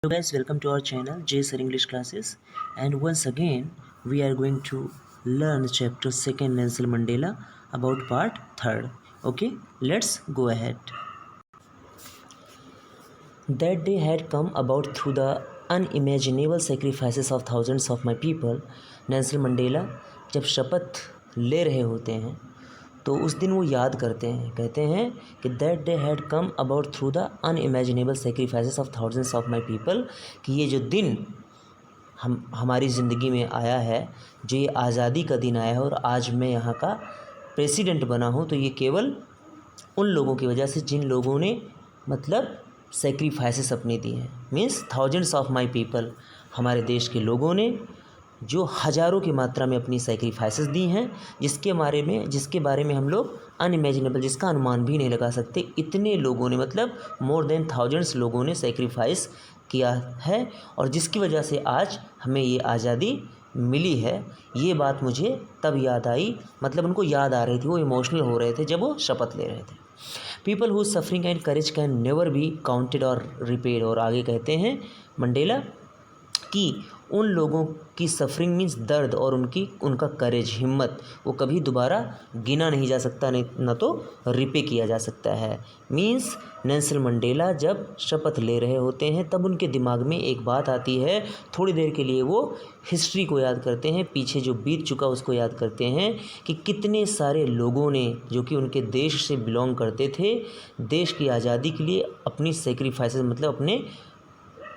Hello guys, welcome to our channel JSR English Classes, and once again we are going to learn chapter 2nd Nelson Mandela about part 3rd. Okay, let's go ahead. That day had come about through the unimaginable sacrifices of thousands of my people. Nelson Mandela जब शपथ ले रहे होते हैं तो उस दिन वो याद करते हैं, कहते हैं कि that day had come about through the unimaginable sacrifices of thousands of my people, कि ये जो दिन हमारी ज़िंदगी में आया है, जो ये आज़ादी का दिन आया है और आज मैं यहाँ का प्रेसिडेंट बना हूँ, तो ये केवल उन लोगों की वजह से जिन लोगों ने मतलब सेक्रीफाइसेस अपने दिए हैं। Means thousands of my people, हमारे देश के लोगों ने जो हज़ारों की मात्रा में अपनी सेक्रीफाइसेस दी हैं, जिसके बारे में हम लोग अनइमेजिनेबल, जिसका अनुमान भी नहीं लगा सकते। इतने लोगों ने, मतलब मोर देन थाउजेंड्स लोगों ने सेक्रीफाइस किया है, और जिसकी वजह से आज हमें ये आज़ादी मिली है। ये बात मुझे तब याद आई, मतलब उनको याद आ रही थी, वो इमोशनल हो रहे थे जब वो शपथ ले रहे थे। People whose suffering and courage can never be counted or repaid. और आगे कहते हैं मंडेला कि उन लोगों की सफरिंग मीन्स दर्द, और उनका करेज, हिम्मत, वो कभी दोबारा गिना नहीं जा सकता, न तो रिपे किया जा सकता है। मीन्स नेल्सन मंडेला जब शपथ ले रहे होते हैं तब उनके दिमाग में एक बात आती है। थोड़ी देर के लिए वो हिस्ट्री को याद करते हैं, पीछे जो बीत चुका उसको याद करते हैं कि कितने सारे लोगों ने, जो कि उनके देश से बिलोंग करते थे, देश की आज़ादी के लिए अपनी सेक्रीफाइसेस, मतलब अपने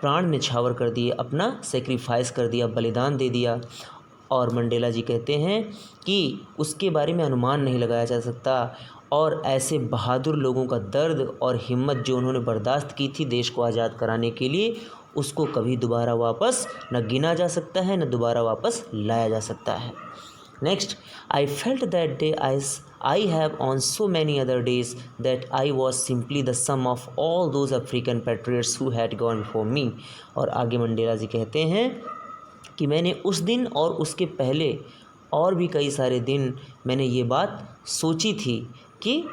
प्राण न्यौछावर कर दिए, अपना सेक्रीफाइस कर दिया, बलिदान दे दिया। और मंडेला जी कहते हैं कि उसके बारे में अनुमान नहीं लगाया जा सकता, और ऐसे बहादुर लोगों का दर्द और हिम्मत जो उन्होंने बर्दाश्त की थी देश को आज़ाद कराने के लिए, उसको कभी दोबारा वापस न गिना जा सकता है, न दोबारा वापस लाया जा सकता है। Next, I felt that day as I have on so many other days that I was simply the sum of all those African patriots who had gone before me. और आगे मंडेला जी कहते हैं कि मैंने उस दिन और उसके पहले और भी कई सारे दिन मैंने ये बात सोची थी कि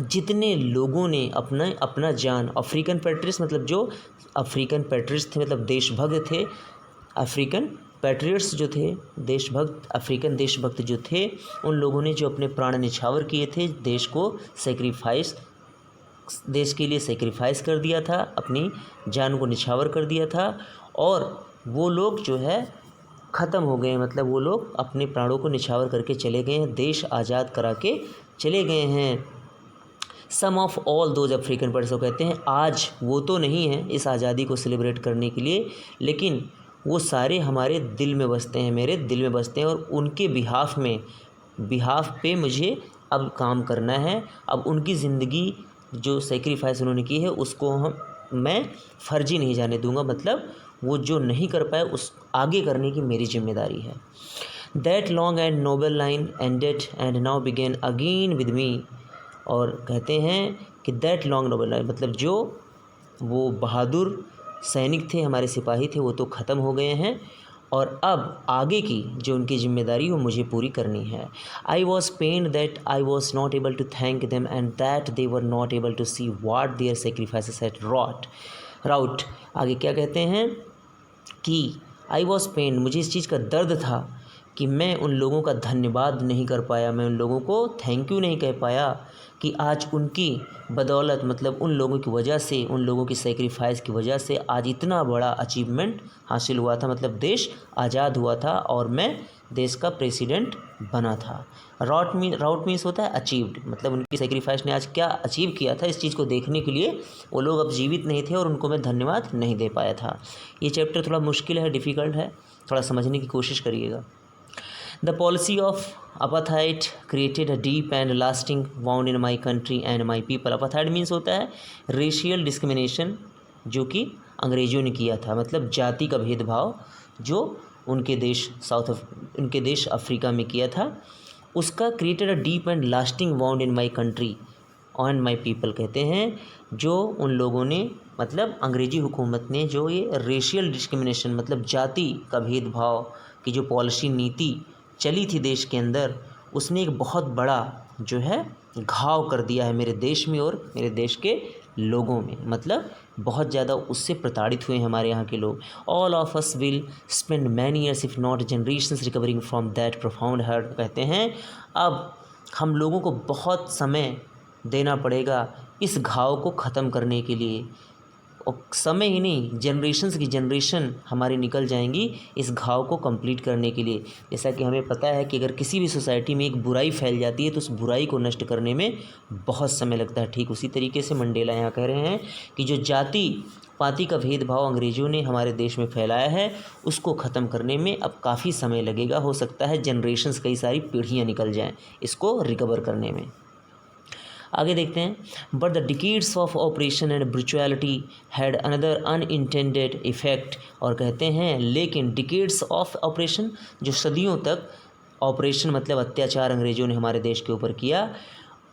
जितने लोगों ने अपना जान, अफ्रीकन पैट्रियट्स, मतलब जो अफ्रीकन पैट्रियट्स थे, मतलब देशभक्त थे, अफ्रीकन पैट्रियट्स जो थे, देशभक्त, अफ्रीकन देशभक्त जो थे, उन लोगों ने जो अपने प्राण निछावर किए थे, देश के लिए सेक्रीफाइस कर दिया था, अपनी जान को निछावर कर दिया था, और वो लोग जो है ख़त्म हो गए, मतलब वो लोग अपने प्राणों को निछावर करके चले गए हैं, देश आज़ाद करा के चले गए हैं। Some of all those African patriots, कहते हैं आज वो तो नहीं हैं इस आज़ादी को सेलिब्रेट करने के लिए, लेकिन वो सारे हमारे दिल में बसते हैं, मेरे दिल में बसते हैं, और उनके बिहाफ पे मुझे अब काम करना है। अब उनकी ज़िंदगी जो सेक्रीफाइस उन्होंने की है उसको मैं फर्जी नहीं जाने दूंगा, मतलब वो जो नहीं कर पाए उस आगे करने की मेरी जिम्मेदारी है। That long and noble line ended and now began again with me. और कहते हैं कि दैट लॉन्ग नोबल लाइन, मतलब जो वो बहादुर सैनिक थे, हमारे सिपाही थे, वो तो ख़त्म हो गए हैं, और अब आगे की जो उनकी जिम्मेदारी वो मुझे पूरी करनी है। I was pained that I was not able to thank them and that they were not able to see what their sacrifices had wrought. आगे क्या कहते हैं कि आई वॉज पेन्ड, मुझे इस चीज़ का दर्द था कि मैं उन लोगों का धन्यवाद नहीं कर पाया, मैं उन लोगों को थैंक यू नहीं कह पाया कि आज उनकी बदौलत, मतलब उन लोगों की वजह से, उन लोगों की सेक्रीफाइस की वजह से आज इतना बड़ा अचीवमेंट हासिल हुआ था, मतलब देश आज़ाद हुआ था और मैं देश का प्रेसिडेंट बना था। राउट मीन्स होता है अचीव्ड, मतलब उनकी सेक्रीफाइस ने आज क्या अचीव किया था, इस चीज़ को देखने के लिए वो लोग अब जीवित नहीं थे और उनको मैं धन्यवाद नहीं दे पाया था। ये चैप्टर थोड़ा मुश्किल है, डिफ़िकल्ट है, थोड़ा समझने की कोशिश करिएगा। The policy of apartheid created a deep and lasting wound in my country and my people. Apartheid means होता है racial discrimination, जो कि अंग्रेज़ों ने किया था, मतलब जाति का भेदभाव जो उनके देश अफ्रीका में किया था, उसका created a deep and lasting wound in my country and my people। कहते हैं जो उन लोगों ने, मतलब अंग्रेज़ी हुकूमत ने जो ये रेशियल डिस्क्रिमिनेशन, मतलब जाति का भेदभाव की जो पॉलिसी, नीति चली थी देश के अंदर, उसने एक बहुत बड़ा जो है घाव कर दिया है मेरे देश में और मेरे देश के लोगों में। मतलब बहुत ज़्यादा उससे प्रताड़ित हुए हैं हमारे यहाँ के लोग। All of us will spend many years if not generations recovering from that profound hurt. कहते हैं अब हम लोगों को बहुत समय देना पड़ेगा इस घाव को ख़त्म करने के लिए, और समय ही नहीं, जनरेशन्स की जनरेशन हमारी निकल जाएंगी इस घाव को कंप्लीट करने के लिए। जैसा कि हमें पता है कि अगर किसी भी सोसाइटी में एक बुराई फैल जाती है तो उस बुराई को नष्ट करने में बहुत समय लगता है। ठीक उसी तरीके से मंडेला यहाँ कह रहे हैं कि जो जाति पाति का भेदभाव अंग्रेज़ों ने हमारे देश में फैलाया है उसको ख़त्म करने में अब काफ़ी समय लगेगा। हो सकता है जनरेशन्स, कई सारी पीढ़ियाँ निकल जाएँ इसको रिकवर करने में। आगे देखते हैं। But the decades of oppression and brutality had another unintended effect. और कहते हैं लेकिन डिकेड्स ऑफ ऑपरेशन, जो सदियों तक ऑपरेशन मतलब अत्याचार अंग्रेज़ों ने हमारे देश के ऊपर किया,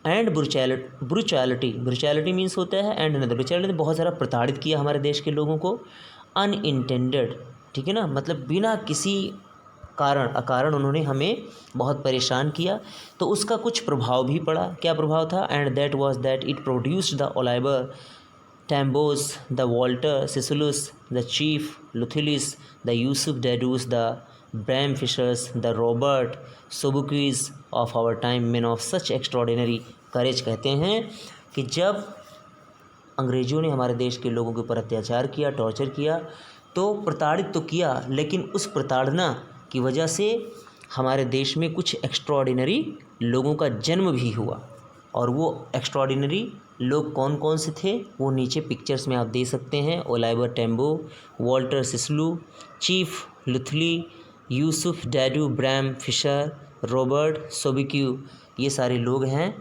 एंड ब्रुचुअलिटी मीन्स होता है एंड अनदर, ब्रुचुअलिटी बहुत सारा प्रताड़ित किया हमारे देश के लोगों को। अनइंटेंडेड, ठीक है ना, मतलब बिना किसी अकारण उन्होंने हमें बहुत परेशान किया, तो उसका कुछ प्रभाव भी पड़ा। क्या प्रभाव था? And that was that it produced the ओलाइबर Tambos, the Walter Sisulus, the Chief Luthulis, the Yusuf Dadoos, the Bram Fischers, the Robert Sobukwes of our time, men of such extraordinary courage. कहते हैं कि जब अंग्रेज़ों ने हमारे देश के लोगों के ऊपर अत्याचार किया, टॉर्चर किया, तो प्रताड़ित तो किया, लेकिन उस प्रताड़ना की वजह से हमारे देश में कुछ एक्स्ट्रॉर्डिनरी लोगों का जन्म भी हुआ। और वो एक्स्ट्रॉर्डिनरी लोग कौन कौन से थे वो नीचे पिक्चर्स में आप दे सकते हैं। Oliver Tambo, Walter Sisulu, Chief Luthuli, Yusuf Dadoo, Bram Fischer, Robert Sobukwe, ये सारे लोग हैं।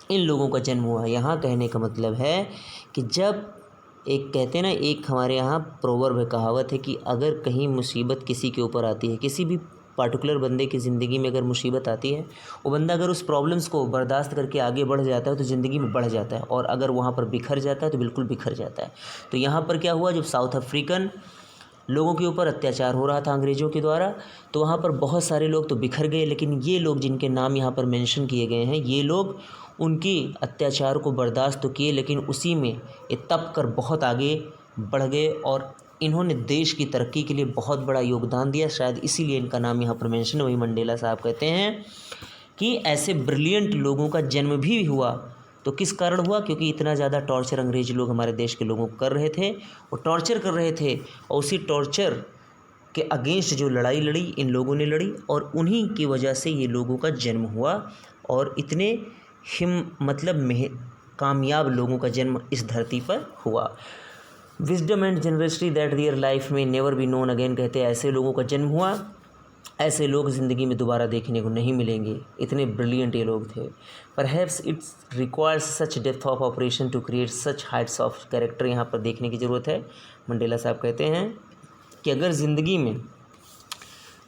इन लोगों का जन्म हुआ। यहाँ कहने का मतलब है कि जब एक कहते हैं ना, एक हमारे यहाँ प्रोवर्ब है, कहावत है कि अगर कहीं मुसीबत किसी के ऊपर आती है, किसी भी पार्टिकुलर बंदे की ज़िंदगी में अगर मुसीबत आती है, वो बंदा अगर उस प्रॉब्लम्स को बर्दाश्त करके आगे बढ़ जाता है तो ज़िंदगी में बढ़ जाता है, और अगर वहाँ पर बिखर जाता है तो बिल्कुल बिखर जाता है। तो यहाँ पर क्या हुआ, जब साउथ अफ्रीकन लोगों के ऊपर अत्याचार हो रहा था अंग्रेज़ों के द्वारा, तो वहाँ पर बहुत सारे लोग तो बिखर गए, लेकिन ये लोग जिनके नाम यहाँ पर मेंशन किए गए हैं, ये लोग उनकी अत्याचार को बर्दाश्त तो किए, लेकिन उसी में ये तप कर बहुत आगे बढ़ गए और इन्होंने देश की तरक्की के लिए बहुत बड़ा योगदान दिया। शायद इसीलिए इनका नाम यहाँ पर मेंशन है। वही मंडेला साहब कहते हैं कि ऐसे ब्रिलियंट लोगों का जन्म भी हुआ। तो किस कारण हुआ? क्योंकि इतना ज़्यादा टॉर्चर अंग्रेज़ लोग हमारे देश के लोगों को कर रहे थे, वो टॉर्चर कर रहे थे, और उसी टॉर्चर के अगेंस्ट जो लड़ाई लड़ी इन लोगों ने लड़ी, और उन्हीं की वजह से ये लोगों का जन्म हुआ, और इतने कामयाब लोगों का जन्म इस धरती पर हुआ। Wisdom and generosity that their like may never be known again. कहते हैं ऐसे लोगों का जन्म हुआ, ऐसे लोग ज़िंदगी में दोबारा देखने को नहीं मिलेंगे, इतने ब्रिलियंट ये लोग थे। Perhaps it's requires such depth of operation to create such heights of character. यहाँ पर देखने की ज़रूरत है। मंडेला साहब कहते हैं कि अगर ज़िंदगी में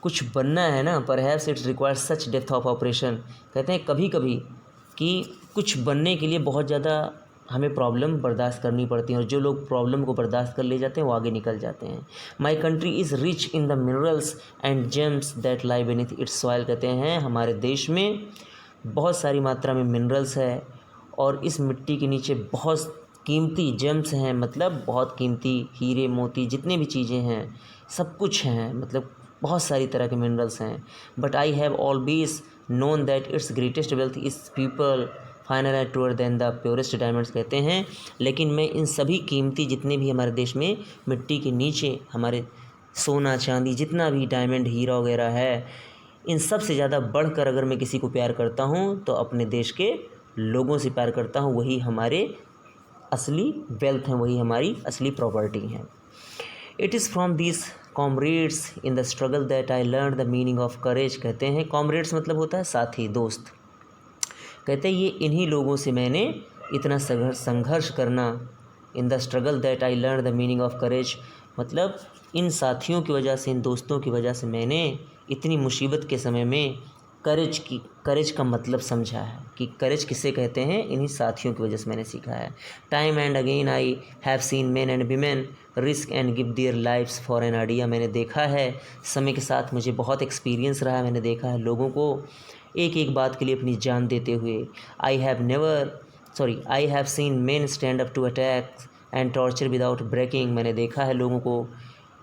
कुछ बनना है ना, perhaps it's requires such depth of operation. कहते हैं कभी कभी कि कुछ बनने के लिए बहुत ज़्यादा हमें प्रॉब्लम बर्दाश्त करनी पड़ती है, और जो लोग प्रॉब्लम को बर्दाश्त कर ले जाते हैं वो आगे निकल जाते हैं। My country is rich in the minerals and James that lie beneath it's soil. कहते हैं हमारे देश में बहुत सारी मात्रा में मिनरल्स है, और इस मिट्टी के नीचे बहुत कीमती जेम्स हैं, मतलब बहुत कीमती हीरे मोती जितने भी चीज़ें हैं सब कुछ हैं, मतलब बहुत सारी तरह के मिनरल्स हैं। But I have always known that its greatest wealth is people final and truer than the purest diamonds. कहते हैं लेकिन मैं इन सभी कीमती जितने भी हमारे देश में मिट्टी के नीचे हमारे सोना चांदी जितना भी डायमंड हीरा वगैरह है, इन सब से ज़्यादा बढ़कर अगर मैं किसी को प्यार करता हूँ तो अपने देश के लोगों से प्यार करता हूँ। वही हमारे असली वेल्थ हैं, वही हमारी असली प्रॉपर्टी हैं। It is from this comrades in the struggle that I learn the meaning of courage. कहते हैं कॉमरेड्स मतलब होता है साथी, दोस्त। कहते हैं ये इन्हीं लोगों से मैंने इतना संघर्ष करना, in the struggle that I learn the meaning of courage, मतलब इन साथियों की वजह से, इन दोस्तों की वजह से मैंने इतनी मुसीबत के समय में करेज का मतलब समझा है कि करेज किसे कहते हैं। इन्हीं साथियों की वजह से मैंने सीखा है। Time and again I have seen men and women risk and give their lives for an idea. मैंने देखा है, समय के साथ मुझे बहुत एक्सपीरियंस रहा है, मैंने देखा है लोगों को एक एक बात के लिए अपनी जान देते हुए। I have seen men stand up to attack and torture without breaking, मैंने देखा है लोगों को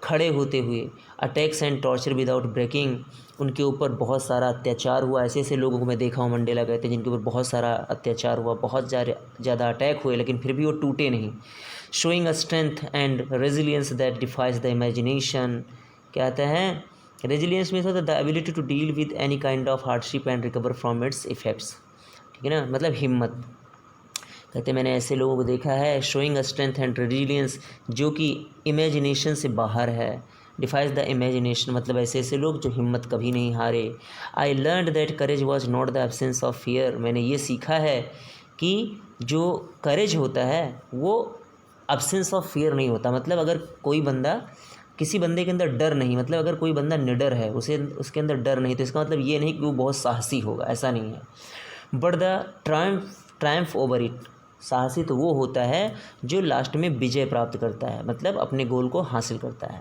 खड़े होते हुए। Attacks and torture without breaking, उनके ऊपर बहुत सारा अत्याचार हुआ। ऐसे ऐसे लोगों को मैं देखा हूँ, मंडेला कहते हैं, जिनके ऊपर बहुत सारा अत्याचार हुआ, बहुत ज़्यादा अटैक हुए, लेकिन फिर भी वो टूटे नहीं। Showing a strength and resilience that defies the imagination, क्या कहते हैं, रेजिलियंस मीन्स होता है the ability to deal with any kind of hardship and recover from its effects, ठीक है ना, मतलब हिम्मत। कहते मैंने ऐसे लोगों को देखा है, showing a strength and resilience, जो कि इमेजिनेशन से बाहर है, डिफाइज द इमेजिनेशन, मतलब ऐसे ऐसे लोग जो हिम्मत कभी नहीं हारे। I learn that courage was not the absence of fear, मैंने ये सीखा है कि जो करेज होता है वो एब्सेंस ऑफ फियर नहीं होता। मतलब अगर कोई बंदा, किसी बंदे के अंदर डर नहीं, मतलब अगर कोई बंदा निडर है, उसे उसके अंदर डर नहीं, तो इसका मतलब ये नहीं कि वो बहुत साहसी होगा, ऐसा नहीं है। But the Triumph over it, साहसी तो वो होता है जो लास्ट में विजय प्राप्त करता है, मतलब अपने गोल को हासिल करता है।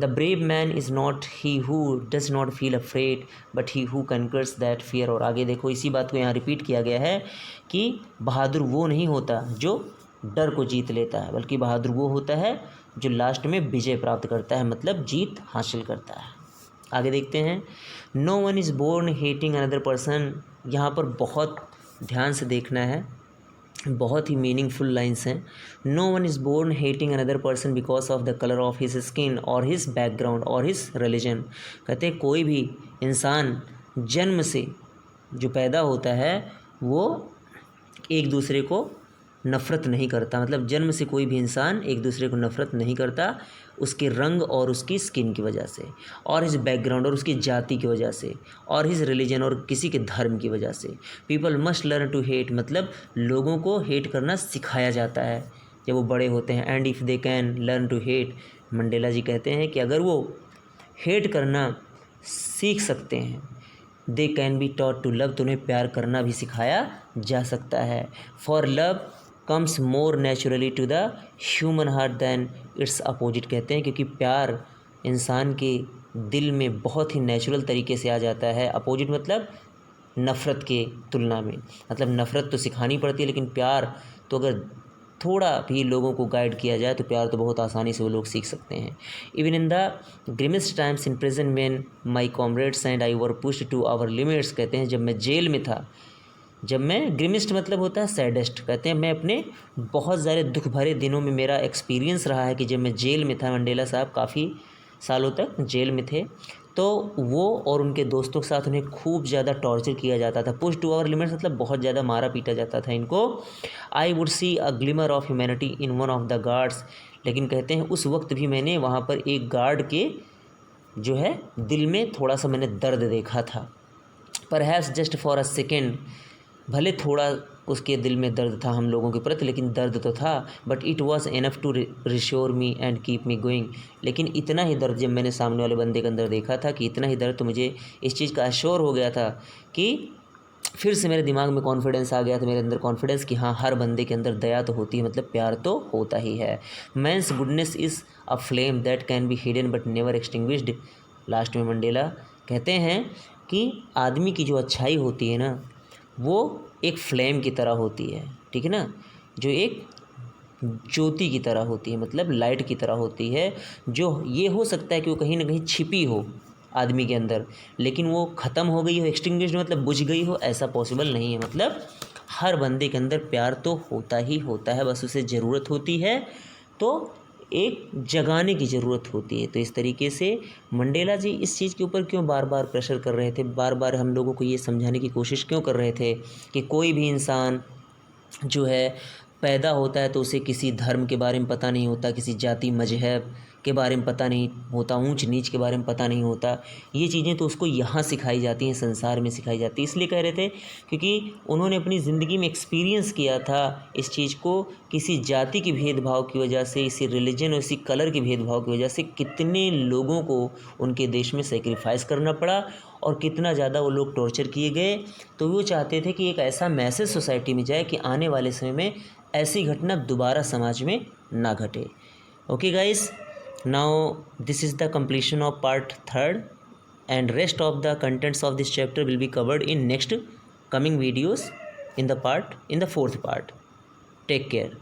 The brave man is not he who does not feel afraid but he who conquers that fear. और आगे देखो, इसी बात को यहाँ रिपीट किया गया है कि बहादुर वो नहीं होता जो डर को जीत लेता है, बल्कि बहादुर वो होता है जो लास्ट में विजय प्राप्त करता है, मतलब जीत हासिल करता है। आगे देखते हैं, no one is born hating another person, यहाँ पर बहुत ध्यान से देखना है, बहुत ही मीनिंगफुल लाइन्स हैं। No one is born hating another person because of the colour of his skin or his background or his religion. कहते हैं कोई भी इंसान जन्म से जो पैदा होता है वो एक दूसरे को नफ़रत नहीं करता, मतलब जन्म से कोई भी इंसान एक दूसरे को नफ़रत नहीं करता, उसके रंग और उसकी स्किन की वजह से, और हिज बैकग्राउंड और उसकी जाति की वजह से, और हिज रिलीजन और किसी के धर्म की वजह से। People must learn to hate, मतलब लोगों को हेट करना सिखाया जाता है जब वो बड़े होते हैं। And if they can learn to hate, Mandela ji कहते हैं कि अगर वो हेट करना सीख सकते हैं, they can be taught to love, तो उन्हें प्यार करना भी सिखाया जा सकता है। For love comes more naturally to the human heart than its opposite, कहते हैं क्योंकि प्यार इंसान के दिल में बहुत ही नेचुरल तरीके से आ जाता है। अपोजिट मतलब नफ़रत के तुलना में, मतलब नफ़रत तो सिखानी पड़ती है, लेकिन प्यार तो अगर थोड़ा भी लोगों को गाइड किया जाए तो प्यार तो बहुत आसानी से वो लोग सीख सकते हैं। Even in the grimmest times in prison when my comrades and I were pushed to our limits, कहते हैं जब मैं जेल में था, जब मैं ग्रिमिस्ट मतलब होता है सैडेस्ट, कहते हैं मैं अपने बहुत ज़्यादा दुख भरे दिनों में, मेरा एक्सपीरियंस रहा है कि जब मैं जेल में था, मंडेला साहब काफ़ी सालों तक जेल में थे, तो वो और उनके दोस्तों के साथ उन्हें खूब ज़्यादा टॉर्चर किया जाता था। पुश टू आवर लिमिट्स मतलब बहुत ज़्यादा मारा पीटा जाता था इनको। I would see a glimmer of humanity in one of the guards, लेकिन कहते हैं उस वक्त भी मैंने वहाँ पर एक गार्ड के जो है दिल में थोड़ा सा मैंने दर्द देखा था। Perhaps just for a second, भले थोड़ा उसके दिल में दर्द था हम लोगों के प्रति, लेकिन दर्द तो था। But it was enough to reassure me and keep me going, लेकिन इतना ही दर्द जब मैंने सामने वाले बंदे के अंदर देखा था कि इतना ही दर्द, तो मुझे इस चीज़ का एश्योर हो गया था कि फिर से मेरे दिमाग में कॉन्फिडेंस आ गया था, मेरे अंदर कॉन्फिडेंस कि हाँ, हर बंदे के अंदर दया तो होती है, मतलब प्यार तो होता ही है। Man's goodness is a flame that can be hidden but never extinguished. Last में मंडेला कहते हैं कि आदमी की जो अच्छाई होती है ना, वो एक फ्लेम की तरह होती है, ठीक है ना, जो एक ज्योति की तरह होती है, मतलब लाइट की तरह होती है, जो ये हो सकता है कि वो कहीं ना कहीं छिपी हो आदमी के अंदर, लेकिन वो ख़त्म हो गई हो, एक्सटिंग्विश्ड मतलब बुझ गई हो, ऐसा पॉसिबल नहीं है। मतलब हर बंदे के अंदर प्यार तो होता ही होता है, बस उसे ज़रूरत होती है, तो एक जगाने की ज़रूरत होती है। तो इस तरीके से मंडेला जी इस चीज़ के ऊपर क्यों बार बार प्रेशर कर रहे थे, बार बार हम लोगों को ये समझाने की कोशिश क्यों कर रहे थे कि कोई भी इंसान जो है पैदा होता है तो उसे किसी धर्म के बारे में पता नहीं होता, किसी जाति मजहब के बारे में पता नहीं होता, ऊंच नीच के बारे में पता नहीं होता। ये चीज़ें तो उसको यहाँ सिखाई जाती हैं, संसार में सिखाई जाती है। इसलिए कह रहे थे क्योंकि उन्होंने अपनी ज़िंदगी में एक्सपीरियंस किया था इस चीज़ को, किसी जाति के भेदभाव की वजह से, इसी रिलीजन और इसी कलर के भेदभाव की वजह से कितने लोगों को उनके देश में सेक्रीफाइस करना पड़ा और कितना ज़्यादा वो लोग टॉर्चर किए गए। तो वो चाहते थे कि एक ऐसा मैसेज सोसाइटी में जाए कि आने वाले समय में ऐसी घटना दोबारा समाज में ना घटे। Okay guys, now this is the completion of part 3rd and rest of the contents of this chapter will be covered in next coming videos in the 4th part. Take care.